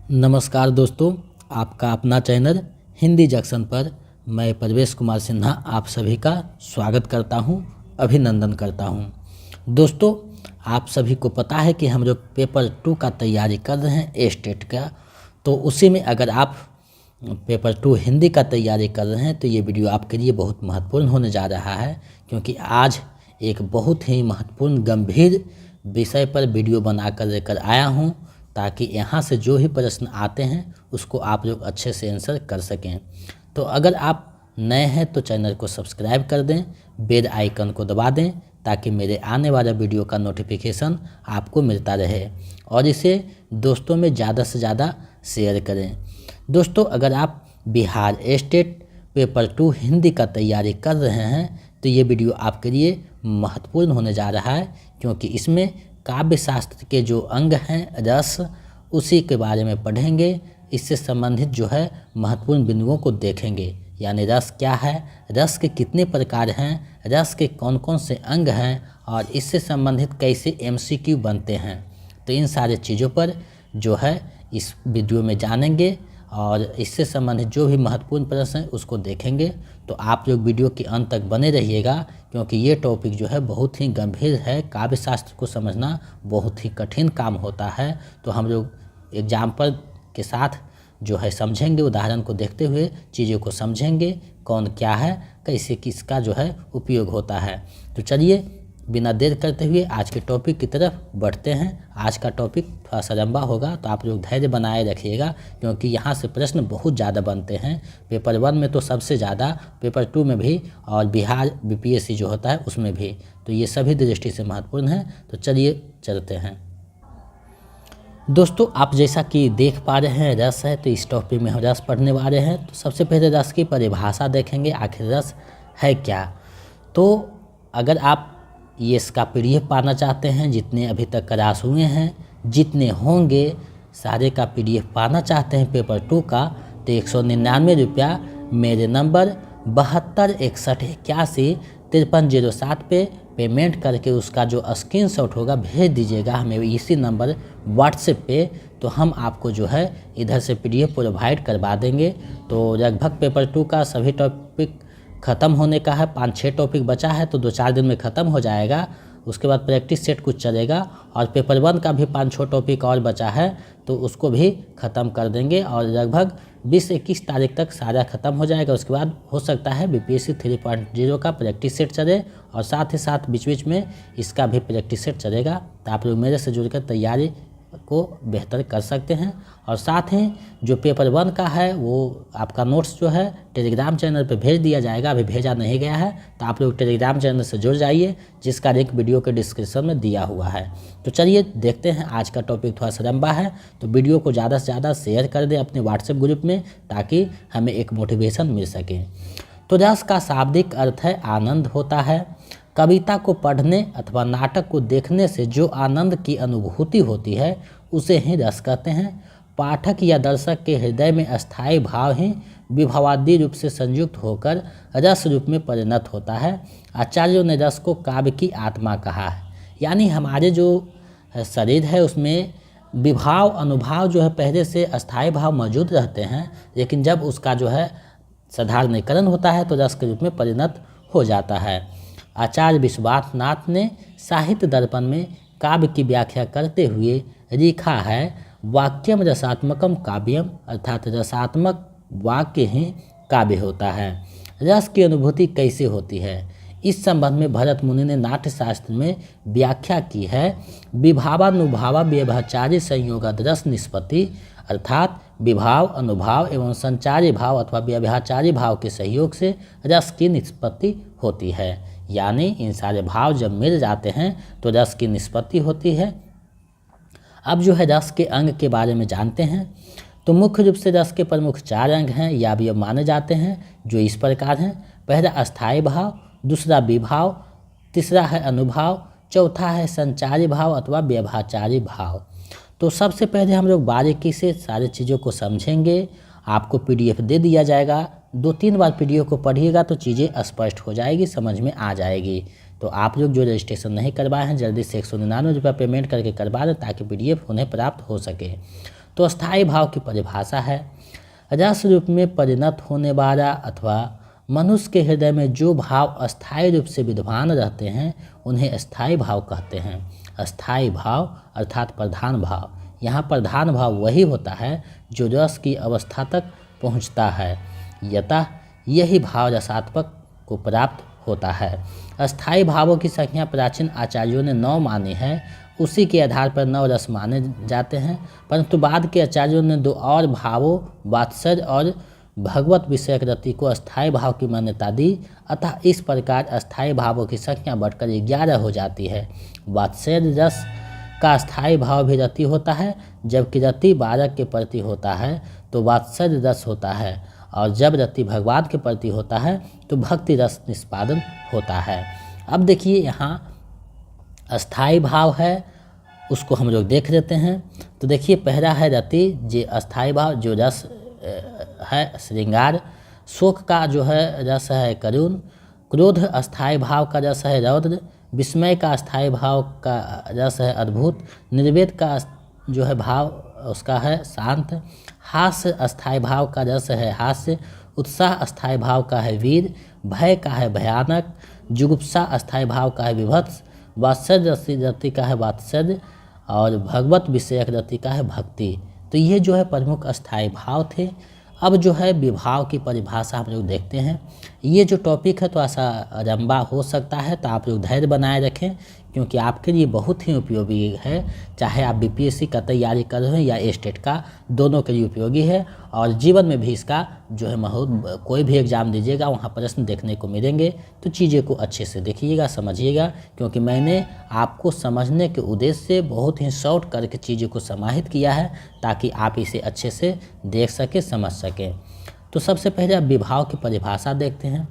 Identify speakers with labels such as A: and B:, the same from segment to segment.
A: नमस्कार दोस्तों, आपका अपना चैनल हिंदी जंक्शन पर मैं प्रवेश कुमार सिन्हा आप सभी का स्वागत करता हूं, अभिनंदन करता हूं। दोस्तों, आप सभी को पता है कि हम लोग पेपर 2 का तैयारी कर रहे हैं ए स्टेट का। तो उसी में अगर आप पेपर 2 हिंदी का तैयारी कर रहे हैं तो ये वीडियो आपके लिए बहुत महत्वपूर्ण होने जा रहा है, क्योंकि आज एक बहुत ही महत्वपूर्ण गंभीर विषय पर वीडियो बनाकर लेकर आया हूं, ताकि यहाँ से जो ही प्रश्न आते हैं उसको आप लोग अच्छे से आंसर कर सकें। तो अगर आप नए हैं तो चैनल को सब्सक्राइब कर दें, बेल आइकन को दबा दें, ताकि मेरे आने वाला वीडियो का नोटिफिकेशन आपको मिलता रहे, और इसे दोस्तों में ज़्यादा से ज़्यादा शेयर करें। दोस्तों, अगर आप बिहार स्टेट पेपर 2 हिंदी का तैयारी कर रहे हैं तो ये वीडियो आपके लिए महत्वपूर्ण होने जा रहा है, क्योंकि इसमें काव्य शास्त्र के जो अंग हैं रस, उसी के बारे में पढ़ेंगे। इससे संबंधित जो है महत्वपूर्ण बिंदुओं को देखेंगे, यानी रस क्या है, रस के कितने प्रकार हैं, रस के कौन कौन से अंग हैं, और इससे संबंधित कैसे एमसीक्यू बनते हैं। तो इन सारे चीज़ों पर जो है इस वीडियो में जानेंगे, और इससे संबंधित जो भी महत्वपूर्ण प्रश्न हैं उसको देखेंगे। तो आप लोग वीडियो के अंत तक बने रहिएगा, क्योंकि ये टॉपिक जो है बहुत ही गंभीर है। काव्य शास्त्र को समझना बहुत ही कठिन काम होता है। तो हम लोग एग्जाम्पल के साथ जो है समझेंगे, उदाहरण को देखते हुए चीज़ों को समझेंगे, कौन क्या है, कैसे किसका जो है उपयोग होता है। तो चलिए बिना देर करते हुए आज के टॉपिक की तरफ बढ़ते हैं। आज का टॉपिक थोड़ा सा लंबा होगा, तो आप लोग धैर्य बनाए रखिएगा, क्योंकि यहाँ से प्रश्न बहुत ज़्यादा बनते हैं। पेपर 1 में तो सबसे ज़्यादा, पेपर 2 में भी, और बिहार बीपीएससी जो होता है उसमें भी। तो ये सभी दृष्टि से महत्वपूर्ण है। तो चलिए चलते हैं। दोस्तों, आप जैसा कि देख पा रहे हैं रस है, तो इस टॉपिक में हम रस पढ़ने वाले हैं। तो सबसे पहले रस की परिभाषा देखेंगे, आखिर रस है क्या। तो अगर आप ये इसका पीडीएफ पाना चाहते हैं, जितने अभी तक क्लास हुए हैं, जितने होंगे सारे का पीडीएफ पाना चाहते हैं पेपर 2 का, तो 199 रुपया मेरे नंबर 7261815307 पे पेमेंट करके उसका जो स्क्रीनशॉट होगा भेज दीजिएगा हमें इसी नंबर व्हाट्सएप पे। तो हम आपको जो है इधर से पीडीएफ प्रोवाइड करवा देंगे। तो लगभग पेपर 2 का सभी टॉपिक ख़त्म होने का है, 5-6 टॉपिक बचा है, तो 2-4 दिन में ख़त्म हो जाएगा। उसके बाद प्रैक्टिस सेट कुछ चलेगा, और पेपर 1 का भी 5-6 टॉपिक और बचा है, तो उसको भी ख़त्म कर देंगे, और लगभग 20-21 तारीख तक सारा ख़त्म हो जाएगा। उसके बाद हो सकता है बीपीएससी 3.0 का प्रैक्टिस सेट चले, और साथ ही साथ बीच बीच में इसका भी प्रैक्टिस सेट चलेगा। तो आप लोग मेरे से जुड़कर तैयारी को बेहतर कर सकते हैं। और साथ ही जो पेपर 1 का है वो आपका नोट्स जो है टेलीग्राम चैनल पे भेज दिया जाएगा, अभी भेजा नहीं गया है। तो आप लोग टेलीग्राम चैनल से जुड़ जाइए, जिसका लिंक वीडियो के डिस्क्रिप्शन में दिया हुआ है। तो चलिए देखते हैं। आज का टॉपिक थोड़ा सा लंबा है, तो वीडियो को ज़्यादा से ज़्यादा शेयर कर दें अपने व्हाट्सएप ग्रुप में, ताकि हमें एक मोटिवेशन मिल सके। तो रस का शाब्दिक अर्थ है आनंद होता है। कविता को पढ़ने अथवा नाटक को देखने से जो आनंद की अनुभूति होती है उसे ही रस कहते हैं। पाठक या दर्शक के हृदय में अस्थायी भाव ही विभावादि रूप से संयुक्त होकर रस रूप में परिणत होता है। आचार्यों ने रस को काव्य की आत्मा कहा है, यानी हमारे जो शरीर है उसमें विभाव अनुभाव जो है पहले से अस्थायी भाव मौजूद रहते हैं, लेकिन जब उसका जो है साधारणीकरण होता है तो रस के रूप में परिणत हो जाता है। आचार्य विश्वनाथ नाथ ने साहित्य दर्पण में काव्य की व्याख्या करते हुए लिखा है, वाक्यम रसात्मकम काव्यम, अर्थात रसात्मक वाक्य ही काव्य होता है। रस की अनुभूति कैसे होती है, इस संबंध में भरत मुनि ने नाट्य शास्त्र में व्याख्या की है। विभावानुभावा व्यभिचारी संयोगाद रस निष्पत्ति, अर्थात विभाव अनुभाव एवं संचारी भाव अथवा व्यभिचारी भाव के सहयोग से रस की निष्पत्ति होती है। यानी इन सारे भाव जब मिल जाते हैं तो रस की निष्पत्ति होती है। अब जो है रस के अंग के बारे में जानते हैं। तो मुख्य रूप से रस के प्रमुख 4 अंग हैं या भी माने जाते हैं, जो इस प्रकार हैं। पहला अस्थायी भाव, दूसरा विभाव, तीसरा है अनुभाव, चौथा है संचारी भाव अथवा व्यभिचारी भाव। तो सबसे पहले हम लोग बारीकी से सारी चीज़ों को समझेंगे। आपको पीडीएफ दे दिया जाएगा, 2-3 बार पीडीएफ को पढ़िएगा तो चीज़ें स्पष्ट हो जाएगी, समझ में आ जाएगी। तो आप लोग जो रजिस्ट्रेशन नहीं करवाए हैं जल्दी से 199 रुपये पेमेंट करके करवा दें, ताकि पीडीएफ उन्हें प्राप्त हो सके। तो अस्थाई भाव की परिभाषा है रस रूप में परिणत होने वाला अथवा मनुष्य के हृदय में जो भाव अस्थाई रूप से विद्यमान रहते हैं उन्हें अस्थाई भाव कहते हैं। अस्थाई भाव अर्थात प्रधान भाव, यहाँ प्रधान भाव वही होता है जो रस की अवस्था तक पहुँचता है, यतः यही भाव रसात्मक को प्राप्त होता है। अस्थाई भावों की संख्या प्राचीन आचार्यों ने 9 मानी है, उसी के आधार पर 9 रस माने जाते हैं, परंतु बाद के आचार्यों ने 2 और भावों वात्सल्य और भगवत विषयक रति को अस्थाई भाव की मान्यता दी, अतः इस प्रकार अस्थाई भावों की संख्या बढ़कर 11 हो जाती है। वात्सल्य रस का अस्थाई भाव भी रति होता है, जबकि रति बालक के प्रति होता है तो वात्सल्य रस होता है, और जब रति भगवान के प्रति होता है तो भक्ति रस निष्पादन होता है। अब देखिए यहाँ अस्थाई भाव है, उसको हम लोग देख लेते हैं। तो देखिए पहला है रति, जो अस्थाई भाव, जो रस है श्रृंगार, शोक का जो है रस है करुण, क्रोध अस्थाई भाव का रस है रौद्र, विस्मय का अस्थाई भाव का रस है अद्भुत, निर्वेद का जो है भाव उसका है शांत, हास्य अस्थाई भाव का रस है हास्य, उत्साह अस्थाई भाव का है वीर, भय का है भयानक, जुगुप्सा अस्थाई भाव का है विभत्स, वात्सल्य रति का है वात्सल्य, और भगवत विषयक रति का है भक्ति। तो ये जो है प्रमुख अस्थाई भाव थे। अब जो है विभाव की परिभाषा हम लोग देखते हैं। ये जो टॉपिक है थोड़ा सा लंबा हो सकता है, तो आप लोग धैर्य बनाए रखें, क्योंकि आपके लिए बहुत ही उपयोगी है। चाहे आप बीपीएससी का तैयारी कर रहे हैं या स्टेट का, दोनों के लिए उपयोगी है। और जीवन में भी इसका जो है कोई भी एग्ज़ाम दीजिएगा वहाँ प्रश्न देखने को मिलेंगे, तो चीज़ें को अच्छे से देखिएगा, समझिएगा, क्योंकि मैंने आपको समझने के उद्देश्य से बहुत ही शॉर्ट करके चीज़ों को समाहित किया है, ताकि आप इसे अच्छे से देख सकें, समझ सकें। तो सबसे पहले आप विभाव की परिभाषा देखते हैं।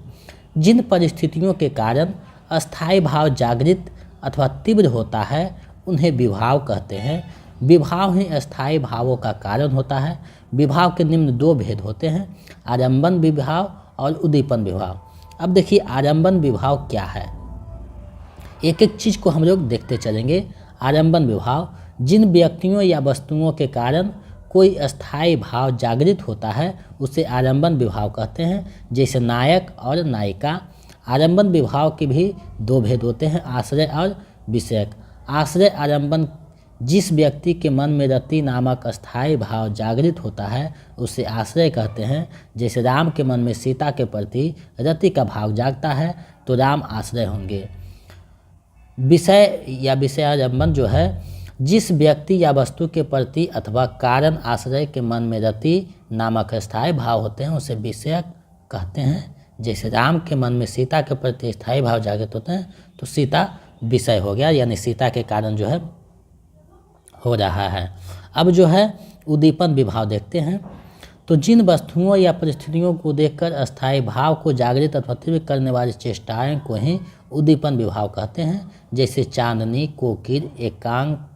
A: जिन परिस्थितियों के कारण अस्थाई भाव जागृत अथवा तीव्र होता है उन्हें विभाव कहते हैं। विभाव ही अस्थाई भावों का कारण होता है। विभाव के निम्न 2 भेद होते हैं, आरंभन विभाव और उद्दीपन विभाव। अब देखिए आरंभन विभाव क्या है, एक एक चीज़ को हम लोग देखते चलेंगे। आरंभन विभाव, जिन व्यक्तियों या वस्तुओं के कारण कोई अस्थाई भाव जागृत होता है उसे आरंभन विभाव कहते हैं, जैसे नायक और नायिका। आरंभन विभाव के भी 2 भेद होते हैं, आश्रय और विषयक। आश्रय आरंभन, जिस व्यक्ति के मन में रति नामक अस्थाई भाव जागृत होता है उसे आश्रय कहते हैं। जैसे राम के मन में सीता के प्रति रति का भाव जागता है तो राम आश्रय होंगे। विषय या विषयारंभन जो है, जिस व्यक्ति या वस्तु के प्रति अथवा कारण आश्रय के मन में रति नामक अस्थाई भाव होते हैं उसे विषयक कहते हैं। जैसे राम के मन में सीता के प्रति स्थायी भाव जागृत होते हैं तो सीता विषय हो गया, यानी सीता के कारण जो है हो रहा है। अब जो है उद्दीपन विभाव देखते हैं। तो जिन वस्तुओं या परिस्थितियों को देखकर अस्थाई भाव को जागृत अथवा तीव्र करने वाली चेष्टाएं को ही उद्दीपन विभाव कहते हैं। जैसे चांदनी, कोकिल, एकांक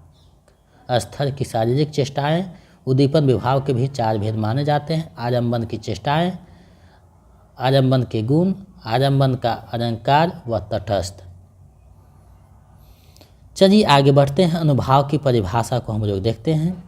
A: स्तर की शारीरिक चेष्टाएं। उद्दीपन विभाव के भी 4 भेद माने जाते हैं, आरंभन की चेष्टाएं, आरंभन के गुण, आरंभन का अलंकार व तटस्थ। चलिए आगे बढ़ते हैं, अनुभाव की परिभाषा को हम लोग देखते हैं।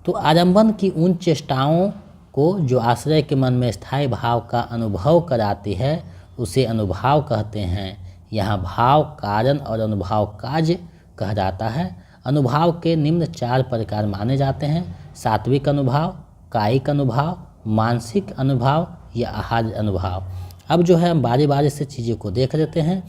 A: तो आरंभन की उन चेष्टाओं को जो आश्रय के मन में स्थायी भाव का अनुभव कराती है उसे अनुभाव कहते हैं। यहाँ भाव कारण और अनुभाव कार्य कहलाता है। अनुभाव के निम्न 4 प्रकार माने जाते हैं, सात्विक अनुभाव, कायिक अनुभाव, मानसिक अनुभाव या आहार अनुभाव। अब जो है हम बारी बारी से चीज़ों को देख लेते हैं,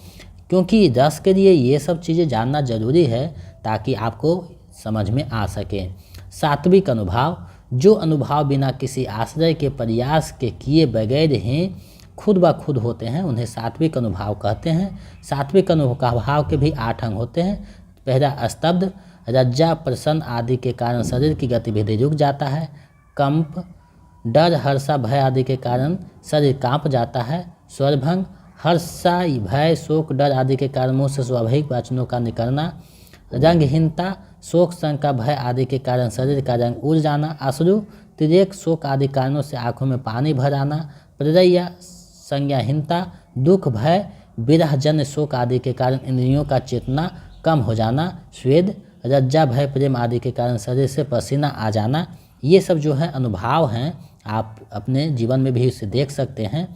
A: क्योंकि रस के लिए ये सब चीज़ें जानना जरूरी है ताकि आपको समझ में आ सके। सात्विक अनुभाव, जो अनुभाव बिना किसी आश्रय के प्रयास के किए बगैर ही खुद ब खुद होते हैं उन्हें सात्विक अनुभाव कहते हैं। सात्विक अनुभाव के भी 8 अंग होते हैं। पहला स्तब्ध, लज्जा, प्रसन्न आदि के कारण शरीर की गतिविधि रुक जाता है। कंप, डर, हर्षा, भय आदि के कारण शरीर कांप जाता है। स्वरभंग, हर्षा, भय, शोक, डर आदि के कारण मुँह से स्वाभाविक वाचनों का निकलना। रंगहीनता, शोक, शंका, भय आदि के कारण शरीर का रंग उड़ जाना। अश्रु, तिर्यक, शोक आदि कारणों से आंखों में पानी भर आना। प्रलय, संज्ञाहीनता, दुख, भय, विरहजन्य शोक आदि के कारण इंद्रियों का चेतना कम हो जाना। स्वेद, लज्जा, भय, प्रेम आदि के कारण शरीर से पसीना आ जाना। ये सब जो है अनुभव हैं, आप अपने जीवन में भी इसे देख सकते हैं।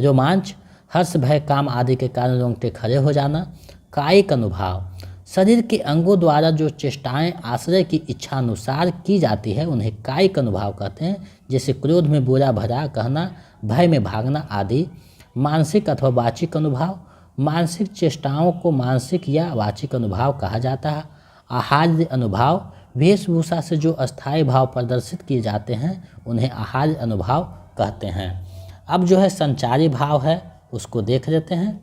A: रोमांच, हर्ष, भय, काम आदि के कारण रोंगटे खड़े हो जाना। कायिक अनुभव, शरीर के अंगों द्वारा जो चेष्टाएं आश्रय की इच्छा अनुसार की जाती है उन्हें कायिक अनुभव कहते हैं, जैसे क्रोध में बुरा भला कहना, भय में भागना आदि। मानसिक अथवा वाचिक अनुभव, मानसिक चेष्टाओं को मानसिक या वाचिक अनुभव कहा जाता है। आहार्य अनुभव, वेशभूषा से जो अस्थायी भाव प्रदर्शित किए जाते हैं उन्हें आहार्य अनुभव कहते हैं। अब जो है संचारी भाव है उसको देख लेते हैं।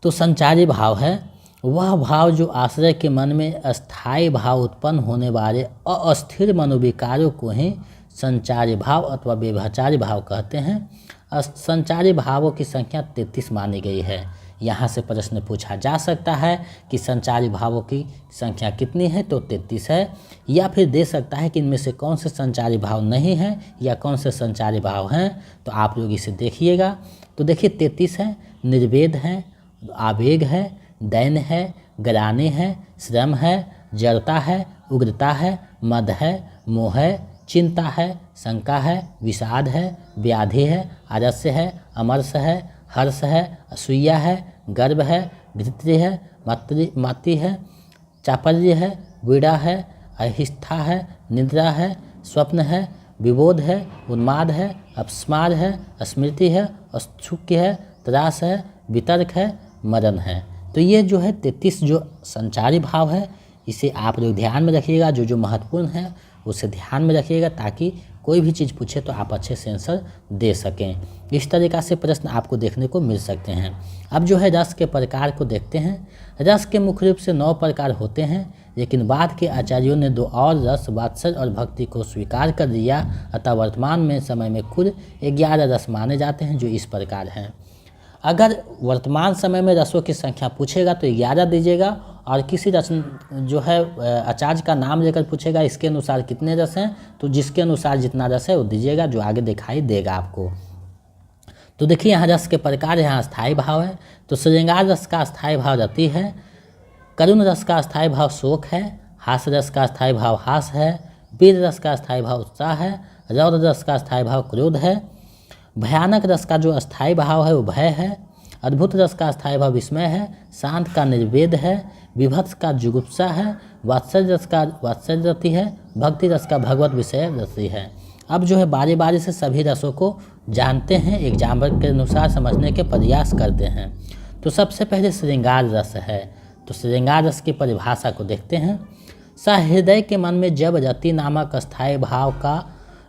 A: तो संचारी भाव है वह भाव जो आश्रय के मन में अस्थायी भाव उत्पन्न होने वाले अस्थिर मनोविकारों को ही संचारी भाव अथवा व्यभिचारी भाव कहते हैं। संचारी भावों की संख्या 33 मानी गई है। यहाँ से प्रश्न पूछा जा सकता है कि संचारी भावों की संख्या कितनी है, तो 33 है। या फिर दे सकता है कि इनमें से कौन से संचारी भाव नहीं हैं या कौन से संचारी भाव हैं। तो आप लोग इसे देखिएगा। तो देखिए 33 है। निर्वेद है, आवेग है, दैन है, ग्लानि है, श्रम है, जड़ता है, उग्रता है, मद है, मोह है, चिंता है, शंका है, विषाद है, व्याधि है, आलस्य है, अमरस है, हर्ष है, असूया है, गर्व है, धृति है, मति है, चापल्य है, वीड़ा है, अहिष्ठा है, निद्रा है, स्वप्न है, विबोध है, उन्माद है, अपस्मार है, स्मृति है, औत्सुक्य है, त्रास है, वितर्क है, मरण है। तो ये जो है 33 जो संचारी भाव है इसे आप लोग ध्यान में रखिएगा। जो जो महत्वपूर्ण है उसे ध्यान में रखिएगा ताकि कोई भी चीज़ पूछे तो आप अच्छे से आंसर दे सकें। इस तरीक़ा से प्रश्न आपको देखने को मिल सकते हैं। अब जो है रस के प्रकार को देखते हैं। रस के मुख्य रूप से 9 प्रकार होते हैं, लेकिन बाद के आचार्यों ने 2 और रस वात्सल्य और भक्ति को स्वीकार कर दिया, अतः वर्तमान में समय में कुल 11 रस माने जाते हैं जो इस प्रकार हैं। अगर वर्तमान समय में रसों की संख्या पूछेगा तो 11 दीजिएगा, और किसी रस जो है आचार्य का नाम लेकर पूछेगा इसके अनुसार कितने रस हैं, तो जिसके अनुसार जितना रस है वो दीजिएगा, जो आगे दिखाई देगा आपको। तो देखिए यहाँ रस के प्रकार, यहाँ स्थायी भाव है। तो श्रृंगार रस का स्थायी भाव रति है, करुण रस का स्थायी भाव शोक है, हास्य रस का स्थायी भाव हास है, वीर रस का स्थायी भाव उत्साह है, रौद्र रस का स्थायी भाव क्रोध है, भयानक रस का जो अस्थायी भाव है वो भय है, अद्भुत रस का अस्थायी भाव विस्मय है, शांत का निर्वेद है, विभत्स का जुगुप्सा है, वात्सल्य रस का वात्सल्य रति है, भक्ति रस का भगवत विषय रति है। अब जो है बारी बारी से सभी रसों को जानते हैं, एग्जाम्पल के अनुसार समझने के प्रयास करते हैं। तो सबसे पहले श्रृंगार रस है। तो श्रृंगार रस की परिभाषा को देखते हैं। सहृदय के मन में जब रति नामक अस्थायी भाव का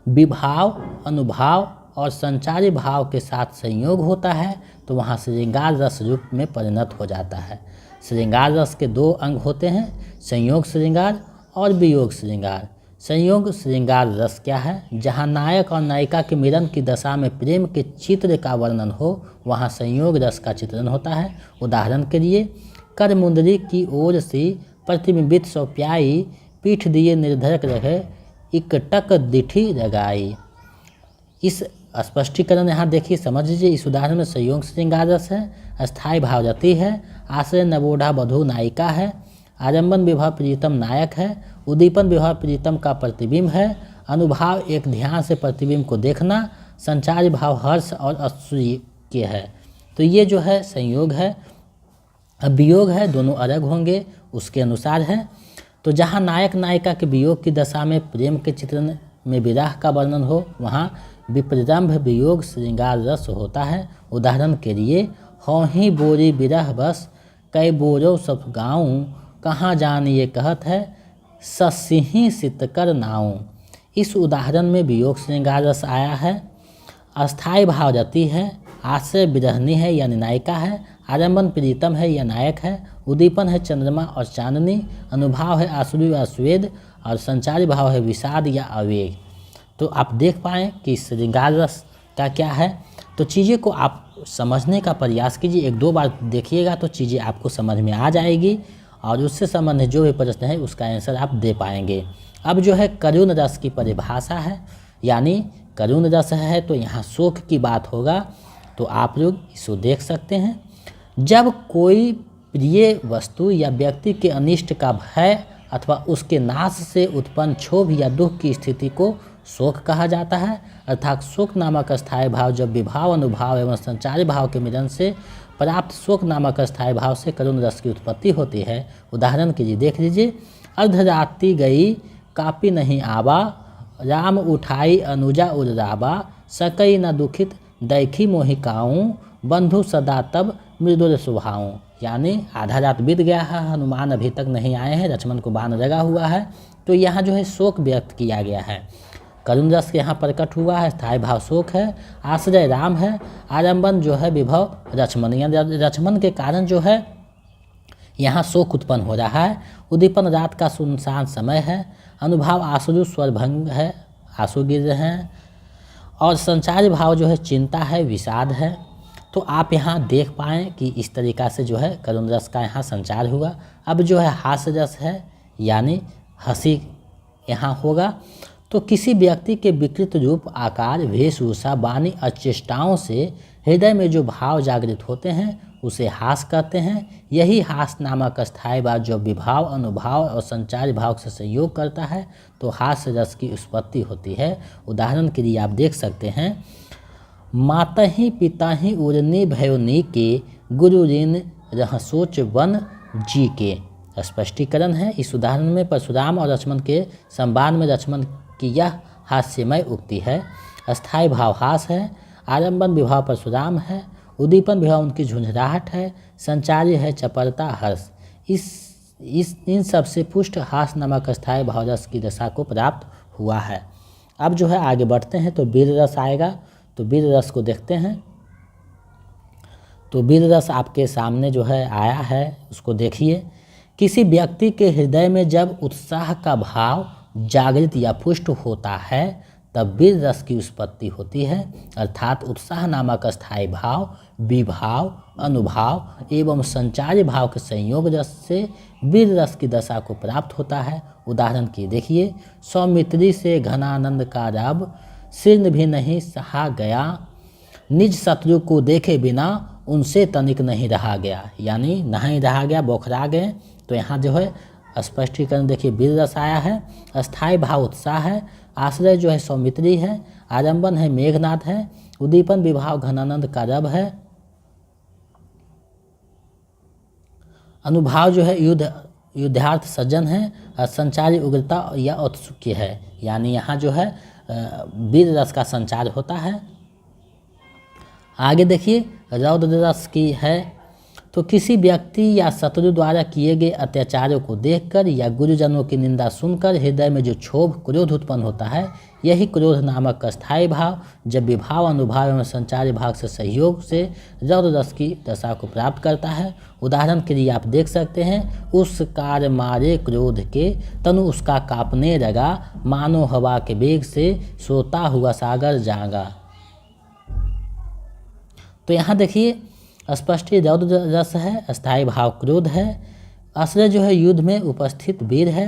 A: विभाव, अनुभाव और संचारी भाव के साथ संयोग होता है तो वहाँ श्रृंगार रस रूप में परिणत हो जाता है। श्रृंगार रस के 2 अंग होते हैं, संयोग श्रृंगार और वियोग श्रृंगार। संयोग श्रृंगार रस क्या है? जहाँ नायक और नायिका के मिलन की दशा में प्रेम के चित्र का वर्णन हो वहाँ संयोग रस का चित्रण होता है। उदाहरण के लिए, कर मुंदरी की ओर से प्रतिबिंबित सौप्याई, पीठ दिए निर्धरक रहे, इकटक दिठी रगाई। इस स्पष्टीकरण यहाँ देखिए, समझ लीजिए। इस उदाहरण में संयोग श्रृंगार रस है, अस्थायी भाव रति है, आश्रय नवोढ़ा वधू नायिका है, आलम्बन विवाह प्रीतम नायक है, उद्दीपन विवाह प्रीतम का प्रतिबिंब है, अनुभाव एक ध्यान से प्रतिबिंब को देखना, संचारी भाव हर्ष और असूय है। तो ये जो है संयोग है। अब वियोग है, दोनों अलग होंगे, उसके अनुसार है। तो जहाँ नायक नायिका के वियोग की दशा में प्रेम के चित्रण में विरह का वर्णन हो वहाँ विप्रलम्भ वियोग श्रृंगार रस होता है। उदाहरण के लिए, हौही बोरी विरह बस, कई बोरो सब गाऊँ, कहाँ जान ये कहत है, ससिही सितकर नाऊँ। इस उदाहरण में वियोग श्रृंगार रस आया है। अस्थायी भाव रति है, आश्रय विरहनी है यानी नायिका है, आलम्बन प्रीतम है या नायक है, उद्दीपन है चंद्रमा और चांदनी, अनुभाव है आसुरी व स्वेद, और संचारी भाव है विषाद या आवेग। तो आप देख पाएँ कि श्रृंगार रस का क्या है। तो चीज़ें को आप समझने का प्रयास कीजिए, 1-2 बार देखिएगा तो चीज़ें आपको समझ में आ जाएगी और उससे संबंधित जो भी प्रश्न है उसका आंसर आप दे पाएंगे। अब जो है करुण रस की परिभाषा है, यानी करुण रस है तो यहाँ शोक की बात होगा। तो आप लोग इसको देख सकते हैं। जब कोई प्रिय वस्तु या व्यक्ति के अनिष्ट का भय अथवा उसके नाश से उत्पन्न क्षोभ या दुख की स्थिति को शोक कहा जाता है। अर्थात शोक नामक स्थायी भाव जब विभाव, अनुभाव एवं संचारी भाव के मिलन से प्राप्त शोक नामक स्थायी भाव से करुण रस की उत्पत्ति होती है। उदाहरण के लिए देख लीजिए, अर्धरात्रि गई कापी नहीं आवा, राम उठाई अनुजा उर्राबा, सकई न दुखित दैखी मोहिकाऊँ, बंधु सदा तब मृदुल स्वभाऊँ। यानी आधा रात बीत गया है, हनुमान अभी तक नहीं आए हैं, लक्ष्मण को बाण लगा हुआ है, तो यहाँ जो है शोक व्यक्त किया गया है। करुण रस यहाँ प्रकट हुआ है, स्थायी भाव शोक है, आश्रय राम है, आलम्बन जो है विभव लक्ष्मण, यानी लक्ष्मण के कारण जो है यहाँ शोक उत्पन्न हो रहा है। उद्दीपन रात का सुनसान समय है, अनुभाव आंसू स्वरभंग है, आंसू गिर रहे हैं, और संचारी भाव जो है चिंता है, विषाद है। तो आप यहाँ देख पाएँ कि इस तरीक़ा से जो है करुण रस का यहाँ संचार हुआ। अब जो है हास्य रस है, यानी हंसी यहाँ होगा। तो किसी व्यक्ति के विकृत रूप, आकार, वेशभूषा, वाणी और चेष्टाओं से हृदय में जो भाव जागृत होते हैं उसे हास कहते हैं। यही हास नामक स्थायी भाव जो विभाव, अनुभाव और संचारी भाव से संयोग करता है तो हास्य रस की उत्पत्ति होती है। उदाहरण के लिए आप देख सकते हैं, मातहि पिताहि उड़नी भयोनी के, गुरु ऋण रह सोच वन जी के। स्पष्टीकरण है, इस उदाहरण में परशुराम और लक्ष्मण के संवाद में लक्ष्मण की यह हास्यमय उक्ति है। स्थायी भाव हास है, आलम्बन विभाव परशुराम है, उद्दीपन विभाव उनकी झुंझलाहट है, संचारी है चपलता हर्ष। इन सबसे पुष्ट हास नामक स्थायी भाव रस की दशा को प्राप्त हुआ है। अब जो है आगे बढ़ते हैं तो वीर रस आएगा। तो वीर रस को देखते हैं। तो वीर रस आपके सामने जो है आया है, उसको देखिए। किसी व्यक्ति के हृदय में जब उत्साह का भाव जागृत या पुष्ट होता है तब वीर रस की उत्पत्ति होती है। अर्थात उत्साह नामक स्थायी भाव विभाव, अनुभाव एवं संचारी भाव के संयोग रस से वीर रस की दशा को प्राप्त होता है। उदाहरण की देखिए, सौमित्री से घनानंद का रब, शीर्ण भी नहीं सहा गया, निज शत्रु को देखे बिना उनसे तनिक नहीं रहा गया। यानी नहीं रहा गया, बौखला गए। तो यहाँ जो है स्पष्टीकरण देखिए, वीर रस आया है। स्थायी भाव उत्साह है, आश्रय जो है सौमित्री है, आलम्बन है मेघनाथ है, उद्दीपन विभाव घनानंद का रब है, अनुभाव जो है युद्धार्थ सज्जन है, और संचारी उग्रता या औत्सुक्य है। यानी यहाँ जो है वीर रस का संचार होता है। आगे देखिए, रौद्र रस की है। तो किसी व्यक्ति या शत्रु द्वारा किए गए अत्याचारों को देखकर या गुरुजनों की निंदा सुनकर हृदय में जो क्षोभ, क्रोध उत्पन्न होता है, यही क्रोध नामक स्थायी भाव जब विभाव, अनुभाव एवं संचारी भाव से सहयोग से रौद्र रस की दशा को प्राप्त करता है। उदाहरण के लिए आप देख सकते हैं, उस कार मारे क्रोध के, तनु उसका कांपने लगा, मानो हवा के वेग से सोता हुआ सागर जागा। तो यहाँ देखिए स्पष्ट रौद्र रस है, स्थायी भाव क्रोध है, आश्रय जो है युद्ध में उपस्थित वीर है,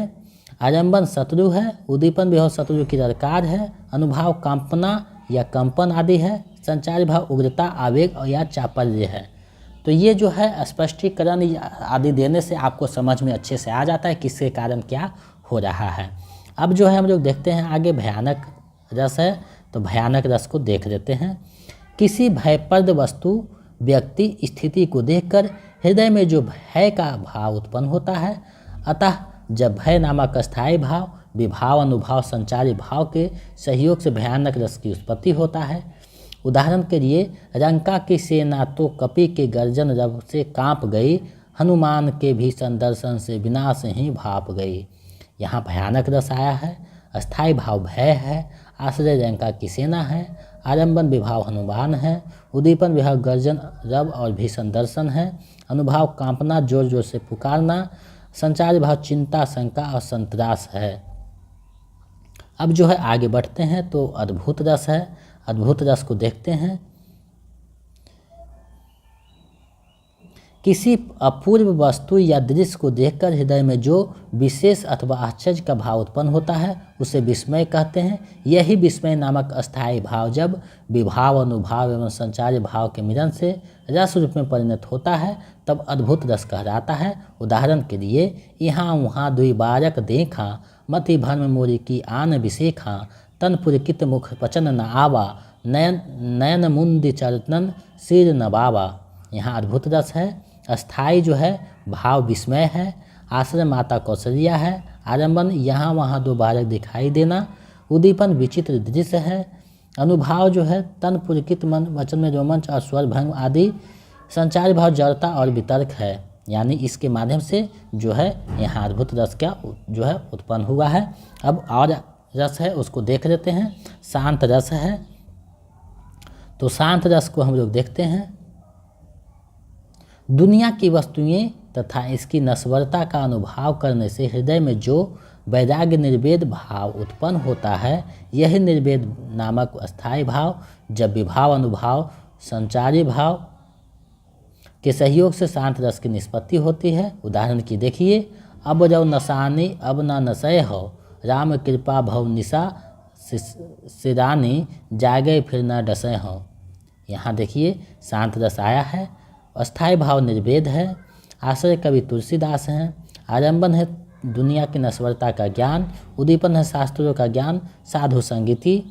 A: आलम्बन शत्रु है, उद्दीपन विभाव शत्रु की ललकार है, अनुभाव कांपना या कंपन आदि है, संचारी भाव उग्रता, आवेग या चापल्य है। तो ये जो है स्पष्टीकरण आदि देने से आपको समझ में अच्छे से आ जाता है किसके कारण क्या हो रहा है। अब जो है हम लोग देखते हैं आगे भयानक रस है। तो भयानक रस को देख लेते हैं। किसी भयप्रद वस्तु, व्यक्ति, स्थिति को देखकर हृदय में जो भय का भाव उत्पन्न होता है, अतः जब भय नामक स्थायी भाव विभाव, अनुभाव, संचारी भाव के सहयोग से भयानक रस की उत्पत्ति होता है। उदाहरण के लिए, लंका की सेना तो कपि के गर्जन रब से कांप गई, हनुमान के भीषण दर्शन से विनाश ही भाप गई। यहाँ भयानक रस आया है। स्थायी भाव भय है, आश्रय लंका की सेना है, आलम्बन विभाव हनुमान है, उद्दीपन विभाव गर्जन रब और भीषण दर्शन है, अनुभाव कांपना, जोर जोर से पुकारना, संचारी भाव चिंता, शंका और संत्रास है। अब जो है आगे बढ़ते हैं तो अद्भुत रस है। अद्भुत रस को देखते हैं। किसी अपूर्व वस्तु या दृश्य को देखकर हृदय में जो विशेष अथवा आश्चर्य का भाव उत्पन्न होता है उसे विस्मय कहते हैं। यही विस्मय नामक अस्थायी भाव जब विभाव, अनुभाव एवं संचार्य भाव के मिलन से रस रूप में परिणत होता है तब अद्भुत रस कहलाता है। उदाहरण के लिए, यहाँ वहाँ दुई बारक देखा, मति भ्रम मोरी की आन विशेखा, तन पुरकित मुख पचन न आवा, नयन मुंद चरतन सिर न बाबा। यहाँ अद्भुत रस है। अस्थाई जो है भाव विस्मय है। आश्रय माता कौशल्या है। आलम्बन यहाँ वहाँ दो बालक दिखाई देना। उद्दीपन विचित्र दृश्य है। अनुभाव जो है तन पुलकित मन, वचन में रोमांच और स्वर भंग आदि। संचार भाव जड़ता और वितर्क है, यानी इसके माध्यम से जो है यहाँ अद्भुत रस क्या जो है उत्पन्न हुआ है। अब और रस है उसको देख लेते हैं। शांत रस है, तो शांत रस को हम लोग देखते हैं। दुनिया की वस्तुएं तथा इसकी नश्वरता का अनुभाव करने से हृदय में जो वैराग्य निर्वेद भाव उत्पन्न होता है, यही निर्वेद नामक अस्थायी भाव जब विभाव, अनुभाव, संचारी भाव के सहयोग से शांत रस की निष्पत्ति होती है। उदाहरण की देखिए, अब जब नसानी अब न नशय हो, राम कृपा भव निशा सिरानी, जागे फिर न डसे हो। यहाँ देखिए शांत रस आया है। अस्थायी भाव निर्वेद है। आश्रय कवि तुलसीदास हैं। आलम्बन है दुनिया की नश्वरता का ज्ञान। उद्दीपन है शास्त्रों का ज्ञान, साधु संगीति।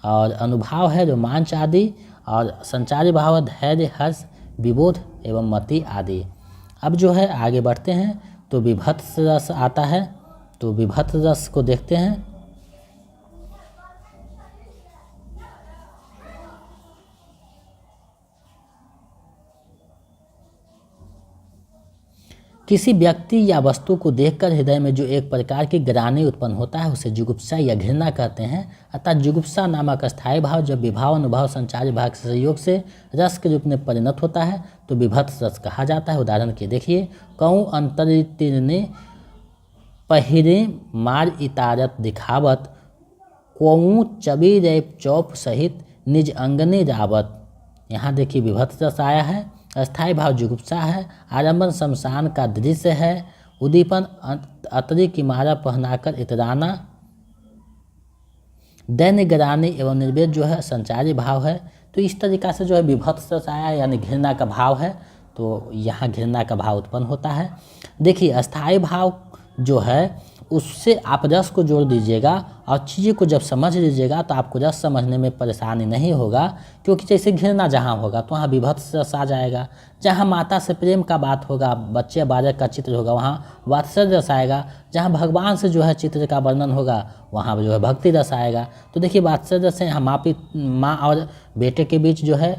A: और अनुभाव है रोमांच आदि। और संचारी भाव है धैर्य, हर्ष, विबोध एवं मति आदि। अब जो है आगे बढ़ते हैं तो विभत्स रस आता है। तो विभत्स रस को देखते हैं। किसी व्यक्ति या वस्तु को देखकर हृदय में जो एक प्रकार की ग्लानि उत्पन्न होता है उसे जुगुप्सा या घृणा कहते हैं। अतः जुगुप्सा नामक अस्थायी भाव जब विभाव, अनुभाव, संचारी भाव के सहयोग से रस के रूप में परिणत होता है तो विभत्स रस कहा जाता है। उदाहरण के देखिए, कहूँ अंतरितिरने पहिरे मार इतारत दिखावत, कोऊ चबी रे चौप सहित निज अंगने रावत। यहाँ देखिए विभत्स रस आया है। अस्थायी भाव जुगुप्सा है। आलम्बन शमशान का दृश्य है। उद्दीपन अतरी की माला पहनाकर इतराना। दैन्य ग्लानि एवं निर्वेद जो है संचारी भाव है। तो इस तरीक़ा से जो है विभत्स रस आया, यानी घृणा का भाव है। तो यहाँ घृणा का भाव उत्पन्न होता है। देखिए अस्थायी भाव जो है उससे आप रस को जोड़ दीजिएगा और चीज़ों को जब समझ लीजिएगा तो आपको रस समझने में परेशानी नहीं होगा। क्योंकि जैसे घृणा जहाँ होगा तो वहाँ विभत्स रस आ जाएगा। जहाँ माता से प्रेम का बात होगा, बच्चे बालक का चित्र होगा, वहाँ वात्सल्य रस आएगा। जहाँ भगवान से जो है चित्र का वर्णन होगा वहाँ जो है भक्ति रस आएगा। तो देखिए वात्सल्य रस से यहाँ माँ और बेटे के बीच जो है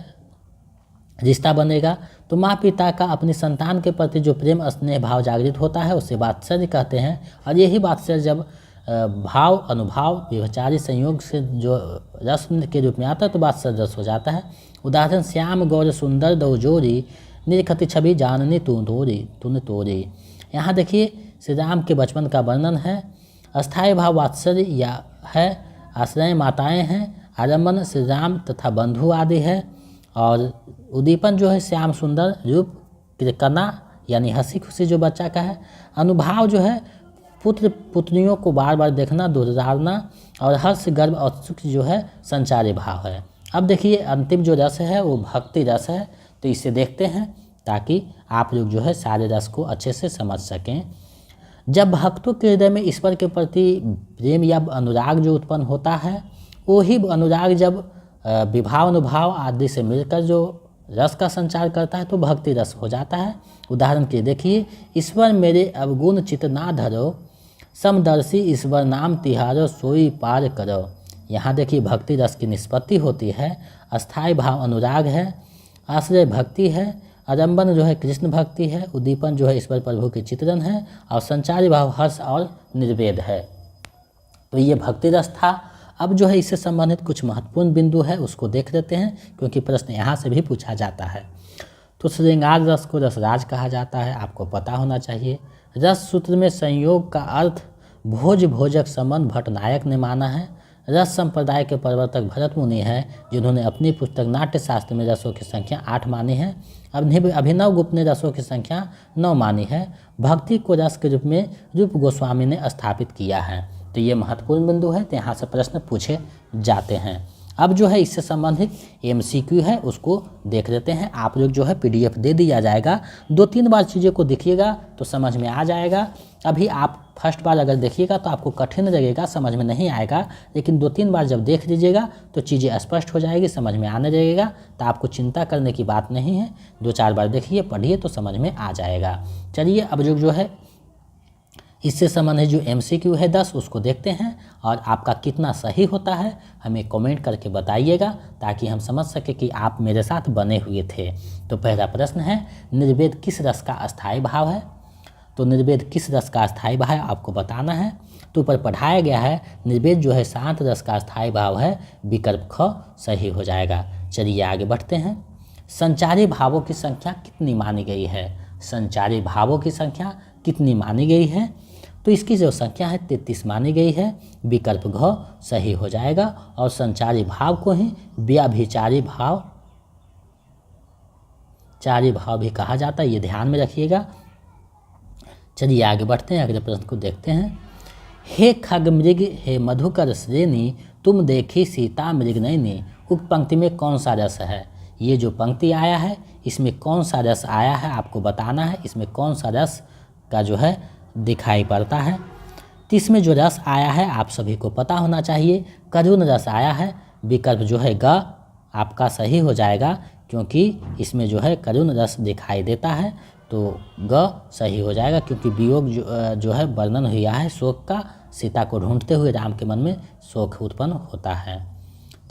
A: रिश्ता बनेगा। तो माँ पिता का अपनी संतान के प्रति जो प्रेम स्नेह भाव जागृत होता है उसे वात्सल्य कहते हैं। और यही वात्सल्य जब भाव, अनुभाव, व्यभिचारी संयोग से जो रस के रूप में आता है तो वात्सल्य रस हो जाता है। उदाहरण, श्याम गौर सुंदर दो जोरी, निरखति छवि जाननी तूने तोरी। यहाँ देखिए श्री राम के बचपन का वर्णन है। अस्थायी भाव वात्सल्य या है। आश्रय माताएं हैं। आलम्बन श्री राम तथा बंधु आदि है। और उद्दीपन जो है श्याम सुंदर रूप करना, यानी हंसी खुशी जो बच्चा का है। अनुभाव जो है पुत्र पुत्रियों को बार बार देखना, दुलारना। और हर्ष, गर्व और सुख जो है संचारी भाव है। अब देखिए अंतिम जो रस है वो भक्ति रस है। तो इसे देखते हैं ताकि आप लोग जो है सारे रस को अच्छे से समझ सकें। जब भक्तों के हृदय में ईश्वर के प्रति प्रेम या अनुराग जो उत्पन्न होता है, वही अनुराग जब विभाव, अनुभाव आदि से मिलकर जो रस का संचार करता है तो भक्ति रस हो जाता है। उदाहरण के देखिए, ईश्वर मेरे अवगुण चित ना धरो, समदर्शी ईश्वर नाम तिहारो सोई पार करो। यहाँ देखिए भक्ति रस की निष्पत्ति होती है। अस्थायी भाव अनुराग है। आश्रय भक्ति है। आलम्बन जो है कृष्ण भक्ति है। उद्दीपन जो है ईश्वर प्रभु के चित्रण है। और संचारी भाव हर्ष और निर्वेद है। तो ये भक्ति रस था। अब जो है इससे संबंधित कुछ महत्वपूर्ण बिंदु है उसको देख लेते हैं, क्योंकि प्रश्न यहाँ से भी पूछा जाता है। तो श्रृंगार रस को रसराज कहा जाता है, आपको पता होना चाहिए। रस सूत्र में संयोग का अर्थ भोज भोजक संबंध भट्टनायक ने माना है। रस संप्रदाय के प्रवर्तक भरत मुनि हैं, जिन्होंने अपनी पुस्तक नाट्यशास्त्र में रसों की संख्या 8 मानी है। अभिनव गुप्त ने रसों की संख्या 9 मानी है। भक्ति को रस के रूप में रूप गोस्वामी ने स्थापित किया है। तो ये महत्वपूर्ण बिंदु है, तो यहाँ से प्रश्न पूछे जाते हैं। अब जो है इससे संबंधित MCQ है उसको देख लेते हैं। आप लोग जो है PDF दे दिया जाएगा, 2-3 बार चीज़ों को देखिएगा तो समझ में आ जाएगा। अभी आप फर्स्ट बार अगर देखिएगा तो आपको कठिन लगेगा, समझ में नहीं आएगा, लेकिन 2-3 बार जब देख लीजिएगा तो चीज़ें स्पष्ट हो जाएगी, समझ में आने लगेगा। तो आपको चिंता करने की बात नहीं है, 2-4 बार देखिए, पढ़िए तो समझ में आ जाएगा। चलिए अब जो है इससे संबंधित जो MCQ है 10 उसको देखते हैं, और आपका कितना सही होता है हमें कमेंट करके बताइएगा, ताकि हम समझ सके कि आप मेरे साथ बने हुए थे। तो पहला प्रश्न है, निर्वेद किस रस का अस्थायी भाव है? तो निर्वेद किस रस का अस्थायी भाव है आपको बताना है। तो ऊपर पढ़ाया गया है निर्वेद जो है शांत रस का अस्थायी भाव है, विकल्प ख सही हो जाएगा। चलिए आगे बढ़ते हैं। संचारी भावों की संख्या कितनी मानी गई है? संचारी भावों की संख्या कितनी मानी गई है? तो इसकी जो संख्या है 33 मानी गई है, विकल्प घ सही हो जाएगा। और संचारी भाव को ही व्याभिचारी भाव भी कहा जाता है, ये ध्यान में रखिएगा। चलिए आगे बढ़ते हैं, अगले प्रश्न को देखते हैं। हे खग मृग हे मधुकर श्रेणी, तुम देखी सीता मृग नैनी, उक्त पंक्ति में कौन सा रस है? ये जो पंक्ति आया है इसमें कौन सा रस आया है आपको बताना है। इसमें कौन सा रस का जो है दिखाई पड़ता है। तो इसमें जो रस आया है आप सभी को पता होना चाहिए, करुण रस आया है, विकल्प जो है ग आपका सही हो जाएगा, क्योंकि इसमें जो है करुण रस दिखाई देता है, तो ग सही हो जाएगा। क्योंकि वियोग जो है वर्णन हुआ है शोक का, सीता को ढूंढते हुए राम के मन में शोक उत्पन्न होता है।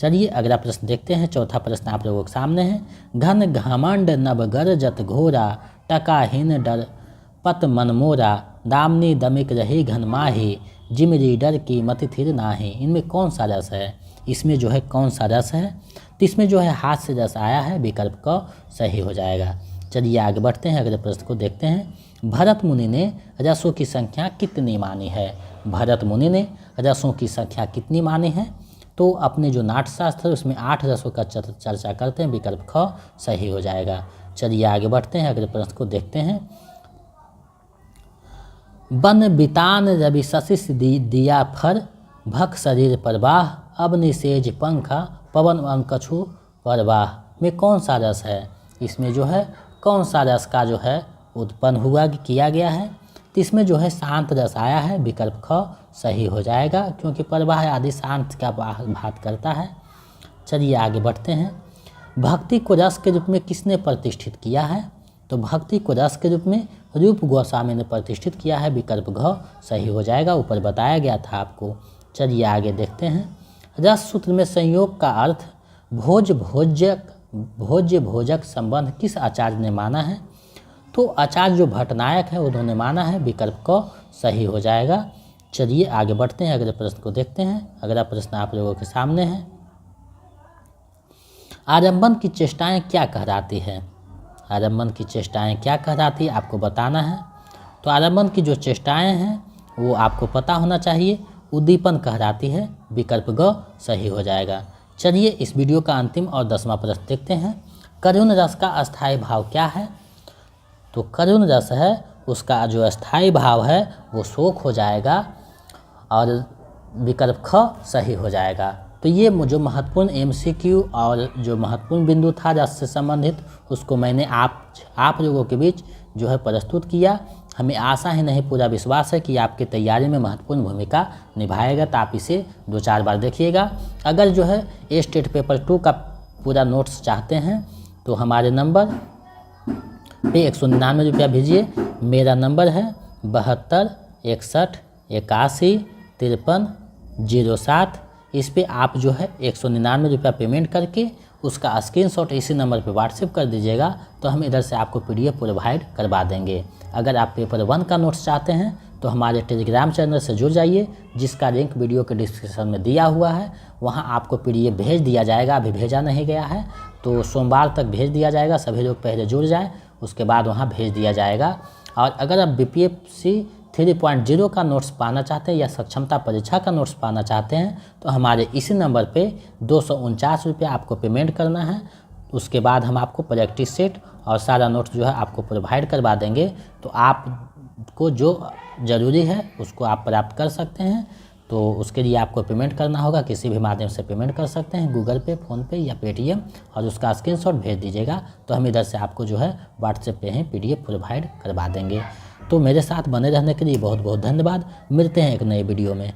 A: चलिए अगला प्रश्न देखते हैं। चौथा प्रश्न आप लोगों के सामने है। घन घमंड नभ गरजत घोरा, टकाहीन डर पत मनमोरा, दामनी दमिक रही घन माही, जिमरी डर की मति थिर नाही। इनमें कौन सा रस है? इसमें जो है कौन सा रस है? तो इसमें जो है हाथ से रस आया है, विकल्प क सही हो जाएगा। चलिए आगे बढ़ते हैं, अगले प्रश्न को देखते हैं। भरत मुनि ने रसों की संख्या कितनी मानी है? भरत मुनि ने रसों की संख्या कितनी मानी है? तो अपने जो नाट्यशास्त्र है उसमें 8 रसों का चर्चा करते हैं, विकल्प ख सही हो जाएगा। चलिए आगे बढ़ते हैं, अगले प्रश्न को देखते हैं। बन बितान रवि शशिस दिया फर, भक शरीर परवाह, अब निसेज पंखा, पवन अंकछु परवाह में कौन सा रस है? इसमें जो है कौन सा रस का जो है उत्पन्न हुआ किया गया है? तो इसमें जो है शांत रस आया है, विकल्प ख सही हो जाएगा, क्योंकि परवाह आदि शांत का बात करता है। चलिए आगे बढ़ते हैं। भक्ति को रस के रूप में किसने प्रतिष्ठित किया है? तो भक्ति को रस के रूप में रूप गोस्वामी ने प्रतिष्ठित किया है, विकल्प घ सही हो जाएगा, ऊपर बताया गया था आपको। चलिए आगे देखते हैं। रस सूत्र में संयोग का अर्थ भोज्य भोजक संबंध किस आचार्य ने माना है? तो आचार्य जो भट्टनायक है उन्होंने माना है, विकल्प क सही हो जाएगा। चलिए आगे बढ़ते हैं, अगले प्रश्न को देखते हैं। अगला प्रश्न आप लोगों के सामने है। आरंभन की चेष्टाएं क्या कहलाती है? आरंभन की चेष्टाएं क्या कहलाती है आपको बताना है। तो आरंभन की जो चेष्टाएं हैं वो आपको पता होना चाहिए, उद्दीपन कहलाती है, विकल्प ग सही हो जाएगा। चलिए इस वीडियो का अंतिम और 10वां प्रश्न देखते हैं। करुण रस का अस्थायी भाव क्या है? तो करुण रस है उसका जो अस्थायी भाव है वो शोक हो जाएगा, और विकल्प ख सही हो जाएगा। तो ये जो महत्वपूर्ण MCQ और जो महत्वपूर्ण बिंदु था रस से संबंधित, उसको मैंने आप लोगों के बीच जो है प्रस्तुत किया। हमें आशा ही नहीं पूरा विश्वास है कि आपकी तैयारी में महत्वपूर्ण भूमिका निभाएगा। तो आप इसे 2-4 बार देखिएगा। अगर जो है स्टेट पेपर 2 का पूरा नोट्स चाहते हैं तो हमारे नंबर पे 199 रुपया भेजिए। मेरा नंबर है 72 61 81 53 07। इस पे आप जो है 199 रुपया पेमेंट करके उसका स्क्रीनशॉट इसी नंबर पे व्हाट्सएप कर दीजिएगा, तो हम इधर से आपको PDF प्रोवाइड करवा देंगे। अगर आप पेपर 1 का नोट्स चाहते हैं तो हमारे टेलीग्राम चैनल से जुड़ जाइए, जिसका लिंक वीडियो के डिस्क्रिप्शन में दिया हुआ है। वहां आपको PDF भेज दिया जाएगा, अभी भेजा नहीं गया है तो सोमवार तक भेज दिया जाएगा। सभी लोग पहले जुड़ जाए, उसके बाद वहाँ भेज दिया जाएगा। और अगर आप BPSC 3.0 का नोट्स पाना चाहते हैं या सक्षमता परीक्षा का नोट्स पाना चाहते हैं तो हमारे इसी नंबर पे 249 रुपये आपको पेमेंट करना है। उसके बाद हम आपको प्रैक्टिस सेट और सारा नोट्स जो है आपको प्रोवाइड करवा देंगे। तो आपको जो ज़रूरी है उसको आप प्राप्त कर सकते हैं। तो उसके लिए आपको पेमेंट करना होगा, किसी भी माध्यम से पेमेंट कर सकते हैं, गूगल पे, फ़ोनपे या पेटीएम, और उसका स्क्रीनशॉट भेज दीजिएगा तो हम इधर से आपको जो है व्हाट्सएप पे ही PDF प्रोवाइड करवा देंगे। तो मेरे साथ बने रहने के लिए बहुत बहुत धन्यवाद। मिलते हैं एक नए वीडियो में।